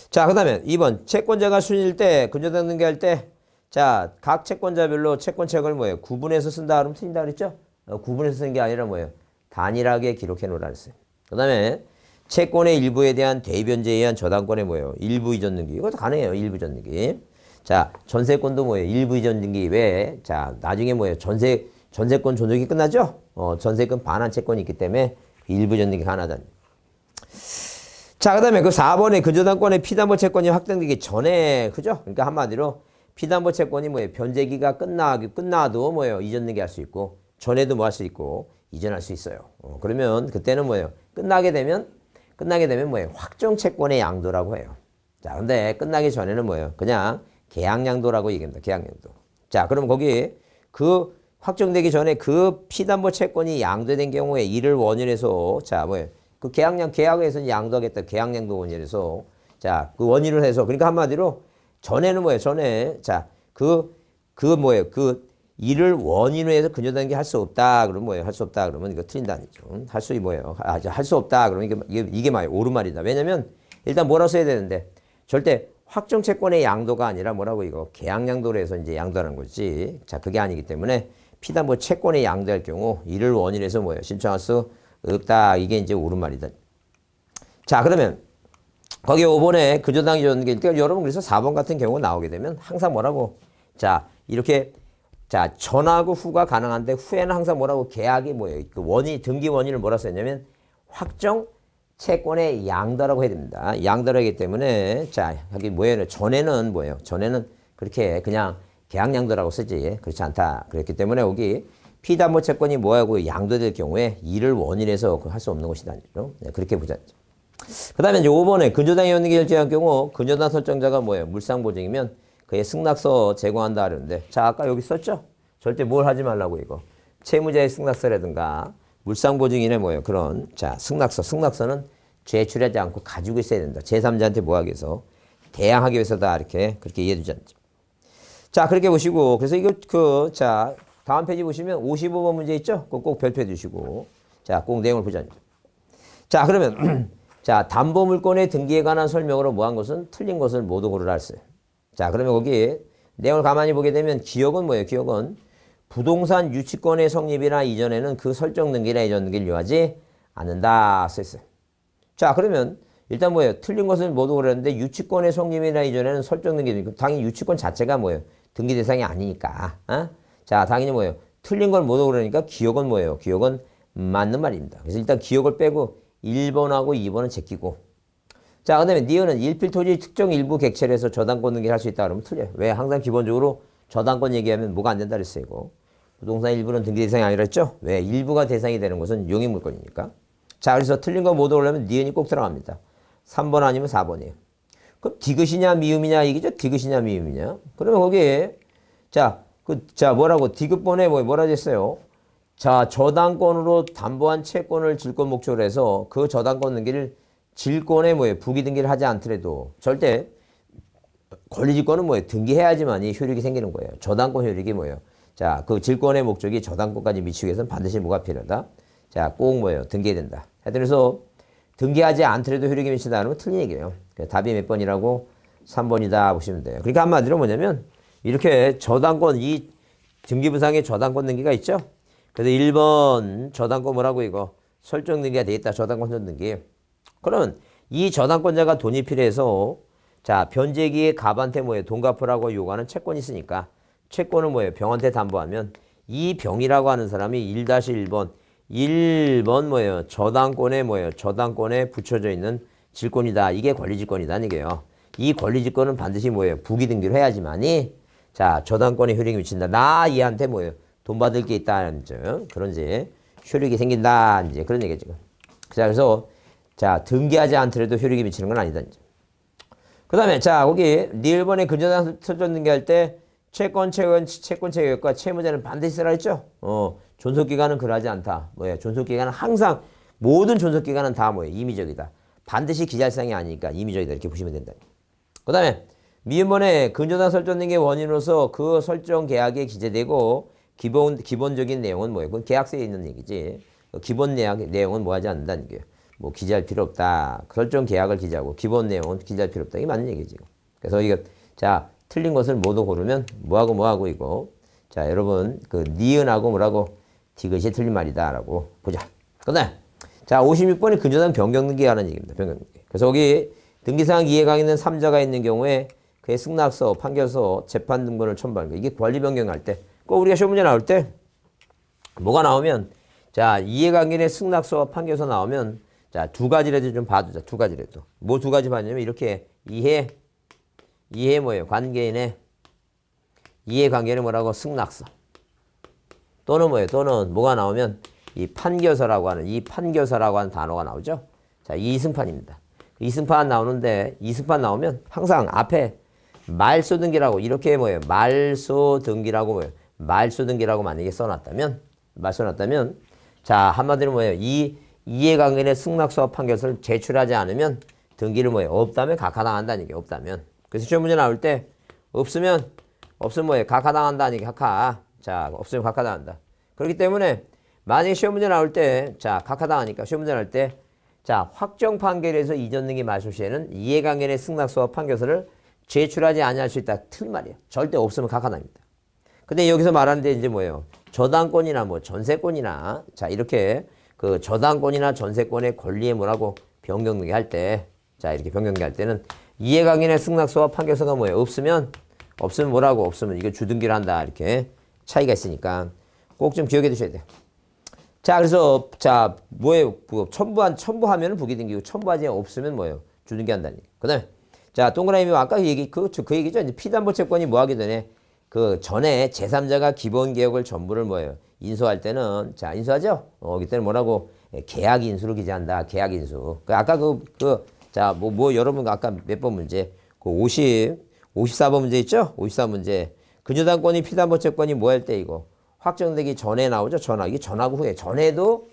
자, 그 다음에 2번 채권자가 순일 때 근저당 등기할 때 자, 각 채권자별로 채권책을 뭐예요? 구분해서 쓴다 그러면 틀린다 그랬죠? 구분해서 쓴 게 아니라 뭐예요? 단일하게 기록해 놓으라 그랬어요. 그 다음에 채권의 일부에 대한 대변제에 의한 저당권의 뭐예요? 일부 이전 등기. 이것도 가능해요. 일부 이전 등기. 자, 전세권도 뭐예요? 일부 이전 등기 외에 자, 나중에 뭐예요? 전세권 존속이 끝나죠? 전세권 반환 채권이 있기 때문에 일부 이전 등기 가능하다. 자, 그 다음에 그 4번에 근저당권의 피담보 채권이 확정되기 전에, 그죠? 그러니까 한마디로 피담보 채권이 뭐예요? 변제기가 끝나도 뭐예요? 이전 등기 할 수 있고, 전에도 뭐 할 수 있고, 이전할 수 있어요. 그러면 그때는 뭐예요? 끝나게 되면 끝나게 되면 뭐예요? 확정 채권의 양도라고 해요. 자, 근데 끝나기 전에는 뭐예요? 그냥 계약양도라고 얘기합니다. 계약양도. 자, 그럼 거기 그 확정되기 전에 그 피담보 채권이 양도된 경우에 이를 원인해서 자, 뭐예요? 그 계약에서 양도하겠다. 계약양도 원인해서 자, 그 원인을 해서 그러니까 한마디로 전에는 뭐예요? 전에 자, 뭐예요? 그 이를 원인으로 해서 근저당기 할 수 없다. 그러면 뭐예요? 할 수 없다. 그러면 이거 틀린다 아니죠. 할 수 뭐예요? 할 수 없다. 그러면 이게 뭐예요? 옳은 말이다. 왜냐면 일단 뭐라고 써야 되는데 절대 확정 채권의 양도가 아니라 뭐라고 이거 계약양도로 해서 이제 양도하는 거지. 자, 그게 아니기 때문에 피담보 채권의 양도할 경우 이를 원인해서 뭐예요? 신청할 수 없다. 이게 이제 옳은 말이다. 자, 그러면 거기 5번에 근저당이 줬는 게 그러니까 여러분 그래서 4번 같은 경우 나오게 되면 항상 뭐라고 자, 이렇게 자, 전하고 후가 가능한데 후에는 항상 뭐라고 계약이 뭐예요? 그 등기 원인을 뭐라 썼냐면 확정 채권의 양도라고 해야 됩니다. 양도를 하기 때문에 자, 여기 뭐예요? 전에는 뭐예요? 전에는 그렇게 그냥 계약 양도라고 쓰지. 그렇지 않다. 그렇기 때문에 여기 피담보 채권이 뭐하고 양도될 경우에 이를 원인해서 할 수 없는 것이다. 네, 그렇게 보자. 그 다음에 이제 5번에 근저당이 없는 게 결정한 경우 근저당 설정자가 뭐예요? 물상보증이면 그의 승낙서 제공한다 하는데 자, 아까 여기 썼죠? 절대 뭘 하지 말라고 이거. 채무자의 승낙서라든가 물상보증인의 뭐예요? 그런 자, 승낙서는 제출하지 않고 가지고 있어야 된다. 제3자한테 뭐 하기 위해서 대항하기 위해서다. 이렇게 그렇게 이해해주지 않죠. 자, 그렇게 보시고 그래서 이거 자, 다음 페이지 보시면 55번 문제 있죠? 그거 꼭 별표해 주시고 자, 꼭 내용을 보자. 자, 그러면 자, 담보물권의 등기에 관한 설명으로 뭐한 것은 틀린 것을 모두 고르라 했어요. 자, 그러면 거기 내용을 가만히 보게 되면 기억은 뭐예요? 기억은 부동산 유치권의 성립이나 이전에는 그 설정 등기나 이전 등기를 요하지 않는다 써있어요. 자, 그러면 일단 뭐예요? 틀린 것을 모두 고르는데 유치권의 성립이나 이전에는 설정 등기 당연히 유치권 자체가 뭐예요? 등기 대상이 아니니까. 어? 자, 당연히 뭐예요? 틀린 걸 모두 고르니까 기억은 뭐예요? 기억은 맞는 말입니다. 그래서 일단 기억을 빼고 1번하고 2번은 제끼고 자, 그 다음에 니은은 일필토지 특정 일부 객체를 해서 저당권 등기를 할 수 있다 그러면 틀려요. 왜? 항상 기본적으로 저당권 얘기하면 뭐가 안 된다 그랬어요, 이거. 부동산 일부는 등기 대상이 아니라 했죠? 왜? 일부가 대상이 되는 것은 용익물권이니까. 자, 그래서 틀린 거 모두 오려면 니은이 꼭 들어갑니다. 3번 아니면 4번이에요. 그럼 디귿이냐 미음이냐 이기죠? 디귿이냐 미음이냐? 그러면 거기에 뭐라고 디귿번에 뭐라 했어요? 자, 저당권으로 담보한 채권을 질권 목적으로 해서 그 저당권 등기를 질권에 뭐예요? 부기 등기를 하지 않더라도 절대 권리질권은 뭐예요? 등기해야지만이 효력이 생기는 거예요. 저당권 효력이 뭐예요? 자, 그 질권의 목적이 저당권까지 미치기 위해서는 반드시 뭐가 필요하다? 자, 꼭 뭐예요? 등기해야 된다. 하여튼 그래서 등기하지 않더라도 효력이 미친다 하면 틀린 얘기예요. 답이 몇 번이라고? 3번이다 보시면 돼요. 그러니까 한마디로 뭐냐면 이렇게 저당권 이 등기부상에 저당권 등기가 있죠? 그래서 1번 저당권 뭐라고 이거? 설정 등기가 돼 있다. 저당권 설정 등기. 그러면 이 저당권자가 돈이 필요해서 자, 변제기에 갑한테 뭐예요? 돈 갚으라고 요구하는 채권이 있으니까 채권은 뭐예요? 병한테 담보하면 이 병이라고 하는 사람이 1-1번 뭐예요? 저당권에 뭐예요? 저당권에 붙여져 있는 질권이다. 이게 권리질권이다. 이게요. 이 권리질권은 반드시 뭐예요? 부기 등기를 해야지만이 자, 저당권에 효력이 미친다. 나 얘한테 뭐예요? 돈 받을 게 있다는 점. 그런 이제 효력이 생긴다. 이제 그런 얘기죠. 자, 그래서 자, 등기하지 않더라도 효력이 미치는 건 아니다. 그 다음에, 자, 거기, 니을번에 근저당 설정 등기할 때, 채권 체결과 채무자는 반드시 쓰라 했죠? 존속기간은 그러하지 않다. 뭐야, 존속기간은 항상, 모든 존속기간은 다 뭐예요? 임의적이다. 반드시 기잘사항이 아니니까 임의적이다. 이렇게 보시면 된다. 그 다음에, 미음번에 근저당 설정 등기의 원인으로서 그 설정 계약에 기재되고, 기본적인 내용은 뭐예요? 그건 계약서에 있는 얘기지. 기본 내용은 뭐 하지 않는다는 얘기예요. 뭐 기재할 필요 없다. 설정 계약을 기재하고 기본 내용은 기재할 필요 없다. 이게 맞는 얘기지. 그래서 이거 자, 틀린 것을 모두 고르면 뭐하고 이거. 자, 여러분 그 니은하고 뭐라고 디귿이 틀린 말이다라고 보자. 그다음 자, 56번이 근저당 변경 등기가 하는 얘기입니다. 변경 등기. 그래서 거기 등기사항 이해가 있는 3자가 있는 경우에 그의 승낙서, 판결서, 재판 등본을 첨부하는 거. 이게 권리 변경할 때 꼭 우리가 시험 문제 나올 때 뭐가 나오면 자, 이해관계의 승낙서와 판결서 나오면 자, 두 가지라도 좀 봐두자. 두 가지라도. 뭐 두 가지 봤냐면 이렇게 이해 뭐예요? 관계인의 이해관계는 뭐라고? 승낙서. 또는 뭐예요? 또는 뭐가 나오면 이 판결서라고 하는 단어가 나오죠. 자, 이승판입니다. 이승판 나오는데 이승판 나오면 항상 앞에 말소등기라고 이렇게 뭐예요? 말소등기라고 뭐예요? 말소등기라고 만약에 써놨다면 자, 한마디로 뭐예요? 이 이해관계의 승낙서와 판결서를 제출하지 않으면 등기를 뭐예요? 없다면 각하당한다는 얘기예요. 없다면. 그래서 시험 문제 나올 때 없으면 뭐예요? 각하당한다는 얘기. 각하. 자, 없으면 각하당한다. 그렇기 때문에 만약에 시험 문제 나올 때 자, 각하당하니까 시험 문제 나올 때 자, 확정 판결에서 이전 등기 말소 시에는 이해관계의 승낙서와 판결서를 제출하지 아니할 수 있다. 틀린 말이에요. 절대 없으면 각하당입니다. 근데 여기서 말하는데 이제 뭐예요? 저당권이나 뭐 전세권이나 자, 이렇게 그 저당권이나 전세권의 권리에 뭐라고 변경등기 할 때 자, 이렇게 변경등기 할 때는 이해관계의 승낙서와 판결서가 뭐예요? 없으면 뭐라고? 없으면 이거 주등기를 한다. 이렇게 차이가 있으니까 꼭 좀 기억해 두셔야 돼요. 자, 그래서 자, 뭐예요? 첨부하면은 부기등기고 첨부하지 없으면 뭐예요? 주등기 한다는 얘기. 그다음에 자, 동그라미 아까 그 얘기죠. 이제 피담보 채권이 뭐 하기 전에 그 전에 제3자가 기본 개혁을 전부를 뭐예요? 인수할 때는 자, 인수하죠? 그때는 뭐라고? 계약 인수를 기재한다. 계약 인수. 아까 자, 여러분 아까 몇 번 문제? 그 54번 문제 있죠? 54번 문제. 근저당권이 피담보 채권이 뭐 할 때 이거? 확정되기 전에 나오죠? 이게 전하고 후에. 전에도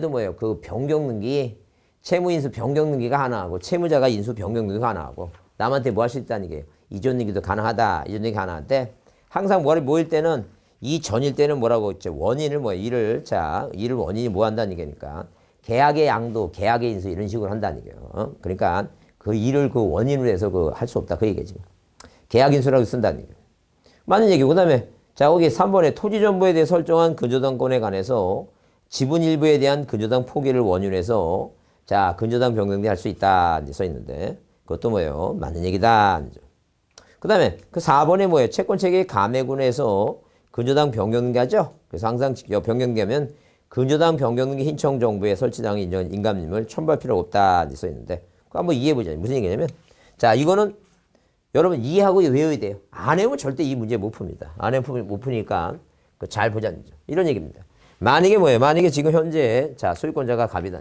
뭐예요? 그 변경등기, 채무인수 변경등기가 하나 하고, 채무자가 인수 변경등기가 하나 하고, 남한테 뭐 할 수 있다는 게 이전등기도 가능하다. 이전등기 가능한데, 항상 뭐일 때는, 이 전일 때는 뭐라고 했죠? 원인을 일을 원인이 뭐 한다는 얘기니까. 계약의 양도, 계약의 인수 이런 식으로 한다는 얘기예요. 그러니까 그 일을 그 원인으로 해서 할 수 없다. 그 얘기지. 계약 인수라고 쓴다는 얘기예요. 맞는 얘기고, 그 다음에 자, 거기 3번에 토지 전부에 대해 설정한 근저당권에 관해서 지분 일부에 대한 근저당 포기를 원인으로 해서 자, 근저당 변경이 할 수 있다. 이제 써 있는데 그것도 뭐예요? 맞는 얘기다. 그 다음에 그 4번에 뭐예요? 채권체계의 감액운에서 근저당 변경등기 하죠? 그래서 항상 변경되면 근저당 변경등기 신청 정부에 설치당의 인감님을 첨부할 필요가 없다. 이제 써 있는데 그거 한번 이해해보자. 무슨 얘기냐면 자, 이거는 여러분 이해하고 외워야 돼요. 안 외우면 절대 이 문제 못 풉니다. 안 외우면 못 푸니까 잘 보자는 거죠. 이런 얘기입니다. 만약에 뭐예요? 만약에 지금 현재 자, 소유권자가 갑이다.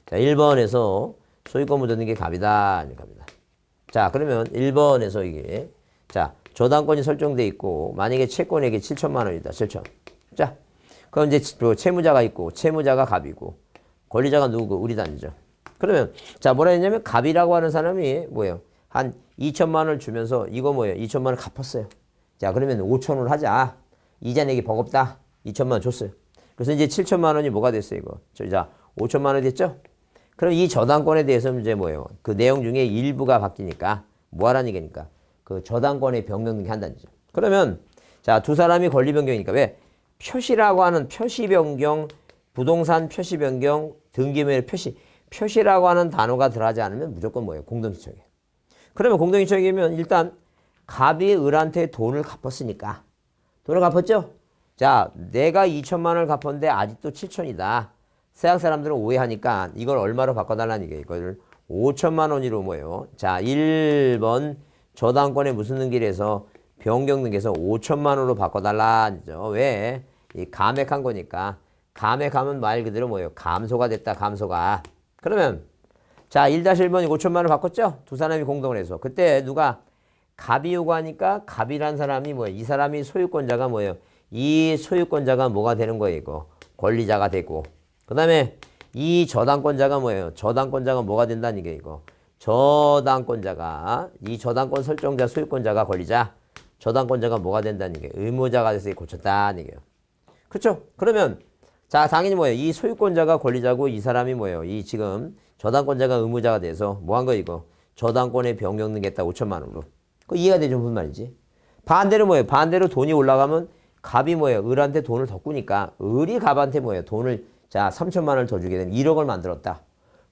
자, 1번에서 소유권 묻어있는 게 갑이다. 자, 그러면 1번에서 이게 자, 저당권이 설정돼 있고 만약에 채권액이 7천만 원이다. 7천. 자, 그럼 이제 채무자가 있고 채무자가 갑이고 권리자가 누구고 우리 단위죠. 그러면 자, 뭐라 했냐면 갑이라고 하는 사람이 뭐예요? 한 2천만 원을 주면서 이거 뭐예요? 2천만 원 갚았어요. 자, 그러면 5천 원 하자. 이자 내기 버겁다. 2천만 원 줬어요. 그래서 이제 7천만 원이 뭐가 됐어요, 이거? 자, 5천만 원 됐죠? 그럼 이 저당권에 대해서 이제 뭐예요? 그 내용 중에 일부가 바뀌니까 뭐 하라는 얘기니까 그 저당권의 변경등기 한다는 거죠. 그러면 자, 두 사람이 권리 변경이니까 왜? 표시라고 하는 표시 변경, 부동산 표시 변경, 등기명의 표시라고 하는 단어가 들어가지 않으면 무조건 뭐예요? 공동시청이에요. 그러면 공동시청이면 일단 갑이 을한테 돈을 갚았으니까 돈을 갚았죠? 자, 내가 2천만 원을 갚았는데 아직도 7천이다. 서양 사람들은 오해하니까 이걸 얼마로 바꿔달라는 얘기예요. 이걸 5천만 원으로 뭐예요? 자, 1번 저당권의 무슨 등기에서 변경등기에서 5천만 원으로 바꿔달라죠. 왜? 이 감액한 거니까. 감액하면 말 그대로 뭐예요? 감소가 됐다. 감소가. 그러면 자, 1-1번이 5천만 원을 바꿨죠? 두 사람이 공동을 해서. 그때 누가 갑이 요구하니까 갑이란 사람이 뭐예요? 이 사람이 소유권자가 뭐예요? 이 소유권자가 뭐가 되는 거예요, 이거? 권리자가 되고. 그 다음에 이 저당권자가 뭐예요? 저당권자가 뭐가 된다는 게 이거? 저당권자가, 이 저당권 설정자 소유권자가 권리자, 저당권자가 뭐가 된다는 게 의무자가 돼서 고쳤다는 얘기예요. 그렇죠? 그러면 자, 당연히 뭐예요? 이 소유권자가 권리자고 이 사람이 뭐예요? 이 지금 저당권자가 의무자가 돼서 뭐 한 거 이거? 저당권에 변경등기 했다 5천만 원으로. 그 이해가 되죠? 무슨 말인지. 반대로 뭐예요? 반대로 돈이 올라가면 갑이 뭐예요? 을한테 돈을 더 꾸니까 을이 갑한테 뭐예요? 돈을 자 3천만 원을 더 주게 되면 1억을 만들었다.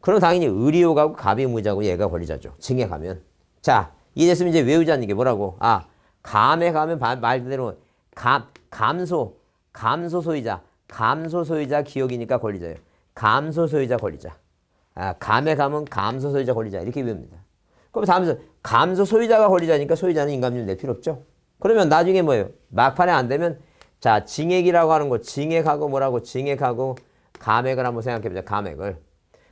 그럼 당연히 을이 요구하고 갑이 의무자고 얘가 권리자죠. 증에 가면. 자, 이랬으면 이제 외우자는 게 뭐라고? 아, 감에 가면 말 그대로 감소 소유자. 감소 소유자 기억이니까 권리자예요. 감소 소유자 권리자. 아, 감에 가면 감소 소유자 권리자 이렇게 외웁니다. 그럼 다음에서 감소 소유자가 권리자니까 소유자는 인감률 낼 필요 없죠. 그러면 나중에 뭐예요? 막판에 안 되면 자, 증액이라고 하는 거 증액하고 뭐라고? 증액하고 감액을 한번 생각해 보자. 감액을.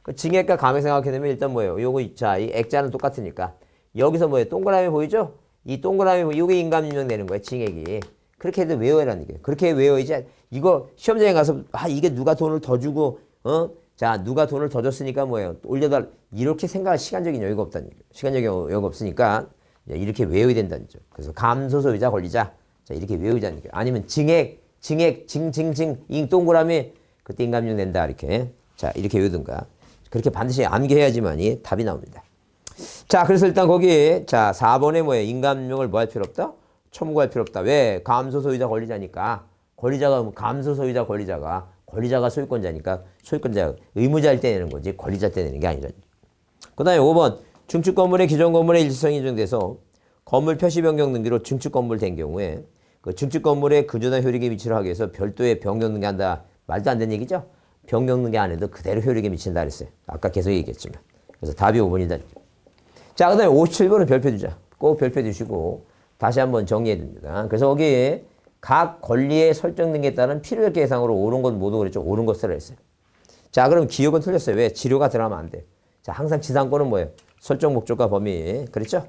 그 징액과 감액 생각하게 되면 일단 뭐예요? 요거 자, 이 액자는 똑같으니까 여기서 뭐예요? 동그라미 보이죠? 이 동그라미 요게 인감임명 되는 거예요. 징액이. 그렇게 해도 외워야라는 게. 그렇게 외워야지. 이거 시험장에 가서 이게 누가 돈을 더 주고 자, 누가 돈을 더 줬으니까 뭐예요? 올려달 이렇게 생각할 시간적인 여유가 없다는 얘기예요. 시간적인 여유가 없으니까 이렇게 외워야 된다는 거죠. 그래서 감소소유자 권리자. 자, 이렇게 외우자는 얘기예요. 아니면 징액, 잉 동그라미 그때 인감용 낸다 이렇게. 자, 이렇게 외우든가. 그렇게 반드시 암기해야지만이 답이 나옵니다. 자, 그래서 일단 거기 자, 4번에 뭐예요? 인감용을 뭐 할 필요 없다? 첨구할 필요 없다. 왜? 감소소유자 권리자니까. 권리자가 감소소유자 권리자가 소유권자니까 소유권자 의무자일 때 내는 거지 권리자 때 내는 게 아니라. 그 다음에 5번 중축 건물의 기존 건물의 일치성이 인정돼서 건물 표시 변경 등기로 중축 건물 된 경우에 그 중축 건물의 근저당 효력에 미치려 하기 위해서 별도의 변경 등기한다. 말도 안 되는 얘기죠. 변경 등기 안 해도 그대로 효력에 미친다 그랬어요. 아까 계속 얘기했지만. 그래서 답이 5번이다. 자, 그 다음에 57번은 별표 두자. 꼭 별표 두시고 다시 한번 정리해야 됩니다. 그래서 거기에 각 권리의 설정 등기에 따른 필요액 계상으로 옳은 것 모두 그랬죠. 옳은 것 쓰라 했어요. 자, 그럼 기억은 틀렸어요. 왜? 지료가 들어가면 안 돼. 자, 항상 지상권은 뭐예요? 설정 목적과 범위. 그랬죠?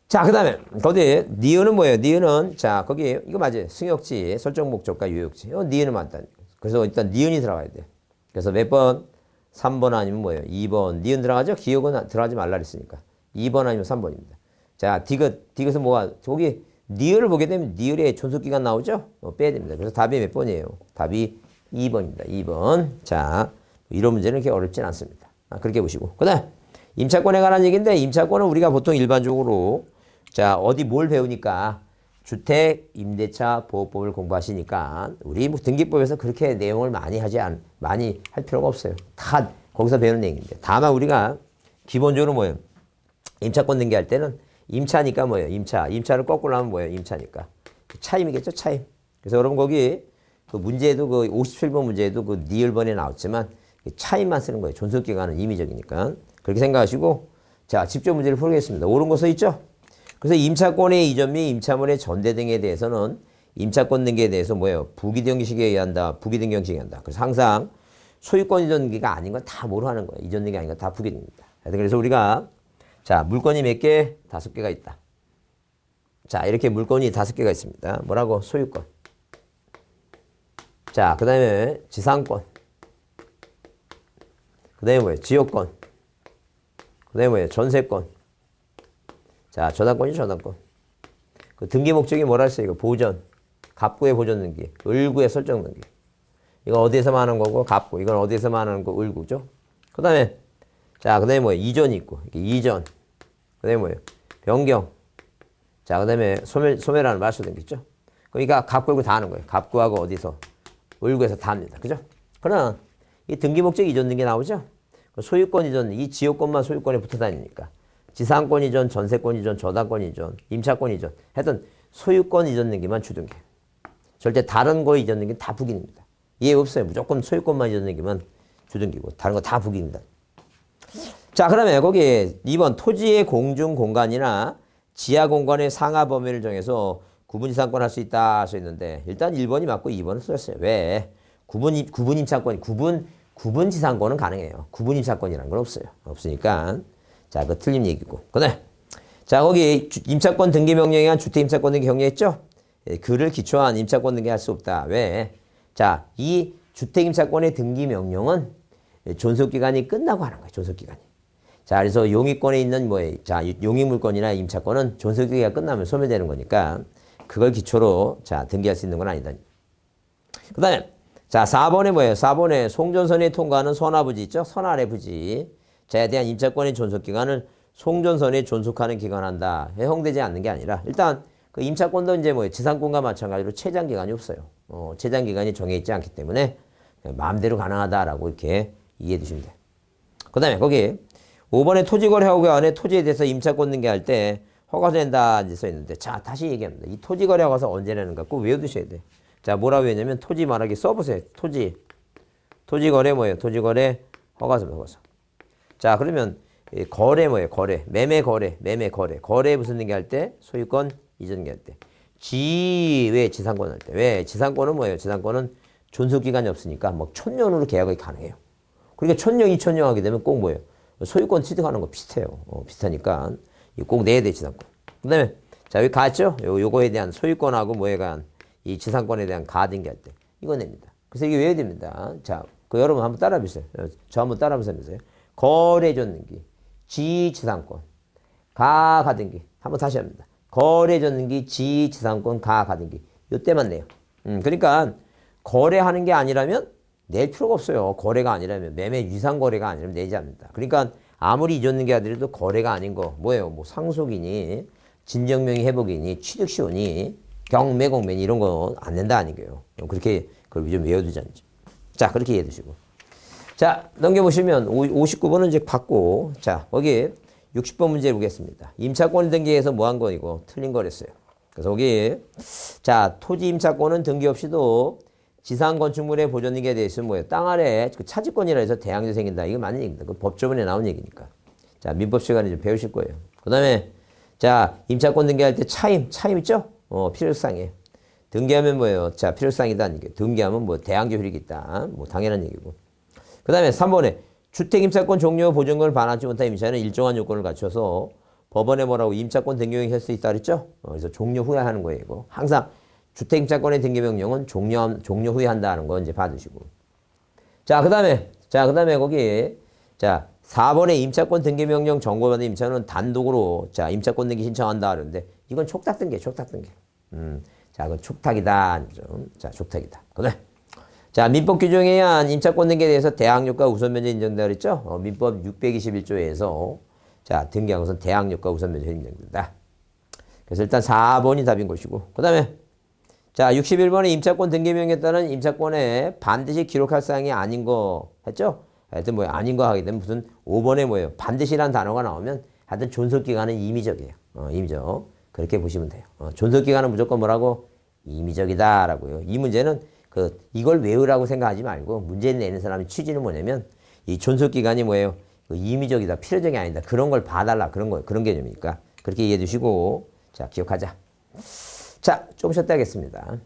자, 그 다음에 거기 니은은 뭐예요? 니은은 자, 거기 이거 맞아요. 승역지, 설정 목적과 유역지. 니은은 맞다. 그래서 일단 니은이 들어가야 돼. 그래서 몇 번? 3번 아니면 뭐예요? 2번. 니은 들어가죠? 기억은 들어가지 말라 그랬으니까. 2번 아니면 3번입니다. 자, 디귿은 뭐가? 거기 니을을 보게 되면 니을의 존속기간 나오죠? 빼야 됩니다. 그래서 답이 몇 번이에요? 답이 2번입니다. 2번. 자, 이런 문제는 그렇게 어렵진 않습니다. 그렇게 보시고. 그 다음, 임차권에 관한 얘기인데, 임차권은 우리가 보통 일반적으로, 자, 어디 뭘 배우니까, 주택, 임대차, 보호법을 공부하시니까, 우리 뭐 등기법에서 그렇게 내용을 많이 많이 할 필요가 없어요. 다 거기서 배우는 얘기인데. 다만 우리가 기본적으로 뭐예요? 임차권 등기할 때는 임차니까 뭐예요? 임차를 거꾸로 하면 뭐예요? 임차니까. 차임이겠죠? 차임. 그래서 여러분 거기 그 문제에도 그 57번 문제에도 그 니을번에 나왔지만 차임만 쓰는 거예요. 존속기간은 임의적이니까. 그렇게 생각하시고 자, 집중 문제를 풀겠습니다. 옳은 거 써 있죠? 그래서 임차권의 이전 및 임차물의 전대 등에 대해서는 임차권 등기에 대해서 뭐예요? 부기등기식에 의한다. 부기등기식에 의한다. 그래서 항상 소유권 이전 등기가 아닌 건 다 뭐로 하는 거예요? 이전 등기 아닌 건 다 부기등기입니다. 그래서 우리가 자, 물건이 몇 개? 5개가 있다. 자, 이렇게 물건이 5개가 있습니다. 뭐라고? 소유권. 자, 그 다음에 지상권. 그 다음에 뭐예요? 지역권. 그 다음에 뭐예요? 전세권. 자, 저당권이 저당권. 그 등기 목적이 뭐라 했어요? 이거 보전. 갑구의 보전 등기. 을구의 설정 등기. 이거 어디에서만 하는 거고, 갑구. 이건 어디에서만 하는 거, 을구죠? 그 다음에 자, 그 다음에 뭐예요? 이전이 있고. 이전. 그 다음에 뭐예요? 변경. 자, 그 다음에 소멸하는 말소 등기죠? 그러니까 갑구, 을구 다 하는 거예요. 갑구하고 어디서? 을구에서 다 합니다. 그죠? 그러나 이 등기 목적 이전 등기 나오죠? 소유권 이전, 이 지역권만 소유권에 붙어 다니니까. 지상권 이전, 전세권 이전, 저당권 이전, 임차권 이전. 하여튼 소유권 이전 등기만 주등기. 절대 다른 거 이전 등기는 다 부기입니다. 이해 없어요. 무조건 소유권만 이전 등기만 주등기고 다른 거 다 부기입니다. 자, 그러면 거기 2번 토지의 공중 공간이나 지하 공간의 상하 범위를 정해서 구분 지상권 할 수 있다 써 있는데 일단 1번이 맞고 2번은 쓰였어요. 왜? 구분 임차권, 구분 지상권은 가능해요. 구분 임차권이라는 건 없어요. 없으니까 자, 그 틀린 얘기고. 그다음 자, 거기 임차권 등기 명령에 의한 주택 임차권 등기 경려했죠? 그를 기초한 임차권 등기 할 수 없다. 왜? 자, 이 주택 임차권의 등기 명령은 존속 기간이 끝나고 하는 거예요. 존속 기간이. 자, 그래서 용의권에 있는 뭐예요? 자, 용의물권이나 임차권은 존속 기간이 끝나면 소멸되는 거니까 그걸 기초로 자, 등기할 수 있는 건 아니다. 그다음에 자, 4번에 뭐예요? 4번에 송전선에 통과하는 선화부지 있죠? 선아래 부지. 자에 대한 임차권의 존속 기간을 송전선에 존속하는 기간한다. 허용되지 않는 게 아니라 일단 그 임차권도 이제 뭐예요? 지상권과 마찬가지로 최장 기간이 없어요. 최장 기간이 정해 있지 않기 때문에 마음대로 가능하다라고 이렇게 이해해 두시면 돼요. 그다음에 거기 5번에 토지거래 허가 안에 토지에 대해서 임차권 등기할 때 허가된다 써 있는데 자, 다시 얘기합니다. 이 토지거래 허가서 언제 내는가 꼭 외워두셔야 돼. 자, 뭐라고 했냐면 토지 말하기 써보세요. 토지거래 뭐예요? 토지거래 허가서. 자, 그러면 거래 뭐예요? 거래. 매매 거래. 거래 무슨 등기할 때? 소유권 이전 등기할 때. 왜 지상권 할 때? 왜? 지상권은 뭐예요? 지상권은 존속 기간이 없으니까 뭐 1000년으로 계약이 가능해요. 그러니까 1000령, 2000령 하게 되면 꼭 뭐예요? 소유권 취득하는 거 비슷해요. 비슷하니까 꼭 내야 돼, 지상권. 그 다음에 자, 여기 가죠? 요거에 대한 소유권하고 뭐에 관한 이 지상권에 대한 가등기할 때 이거 냅니다. 그래서 이게 외워야 됩니다. 자, 그 여러분 한번 따라해 보세요. 저 한번 따라해 보세요. 거래전등기, 지지상권, 가등기. 한번 다시 합니다. 거래전등기, 지지상권, 가등기. 요때만 내요. 그러니까 거래하는 게 아니라면 낼 필요가 없어요. 거래가 아니라면 매매 유상 거래가 아니라면 내지 않는다. 그러니까 아무리 이전등기 하더라도 거래가 아닌 거 뭐예요? 뭐 상속이니 진정명의 회복이니 취득시효니 경매공매니 이런 거 안 낸다 아니게요. 그렇게 그걸 좀 외워두자는지. 자, 그렇게 이해해 두시고. 자, 넘겨보시면 59번은 이제 받고, 자, 거기 60번 문제 보겠습니다. 임차권 등기에서 뭐 한 거 이거 틀린 거랬어요. 그래서 거기 자, 토지 임차권은 등기 없이도 지상 건축물의 보존 등기에 대해서 뭐예요? 땅 아래 그 차지권이라 해서 대항조 생긴다. 이거 맞는 얘기입니다. 그 법조문에 나온 얘기니까. 자, 민법 시간에 좀 배우실 거예요. 그 다음에 자, 임차권 등기할 때 차임 있죠? 필요상이에요. 등기하면 뭐예요? 자, 필요상이다. 이게 등기하면 뭐 대항조 효력이 있다. 뭐 당연한 얘기고. 그 다음에 3번에 주택 임차권 종료 보존권을 반환하지 못한 임차인은 일정한 요건을 갖춰서 법원에 뭐라고 임차권 등기명령 할 수 있다 그랬죠? 그래서 종료 후에 하는 거예요. 이거. 항상 주택 임차권의 등기명령은 종료 후에 한다는 거 이제 봐두시고. 자, 그 다음에 거기 자, 4번에 임차권 등기명령 정보받은 임차인은 단독으로 자, 임차권 등기 신청한다 그러는데 이건 촉탁 등기예요. 촉탁 등기. 자, 그건 촉탁이다. 자, 촉탁이다. 그래. 자, 민법 규정에 의한 임차권 등기에 대해서 대항력과 우선면제 인정된다 그랬죠? 민법 621조에서 자, 등기한 것은 대항력과 우선면제 인정된다. 그래서 일단 4번이 답인 것이고. 그 다음에 자, 61번에 임차권 등기명령에 따른 임차권에 반드시 기록할 사항이 아닌 거 했죠? 하여튼 뭐 아닌 거 하게 되면 무슨 5번에 뭐예요? 반드시라는 단어가 나오면 하여튼 존속기간은 임의적이에요. 임의적. 그렇게 보시면 돼요. 존속기간은 무조건 뭐라고? 임의적이다라고요. 이 문제는 이걸 외우라고 생각하지 말고 문제 내는 사람의 취지는 뭐냐면 이 존속기간이 뭐예요? 임의적이다. 필요적이 아니다. 그런 걸 봐달라. 그런 개념이니까. 그렇게 이해해 두시고 자, 기억하자. 자, 조금 쉬었다 하겠습니다.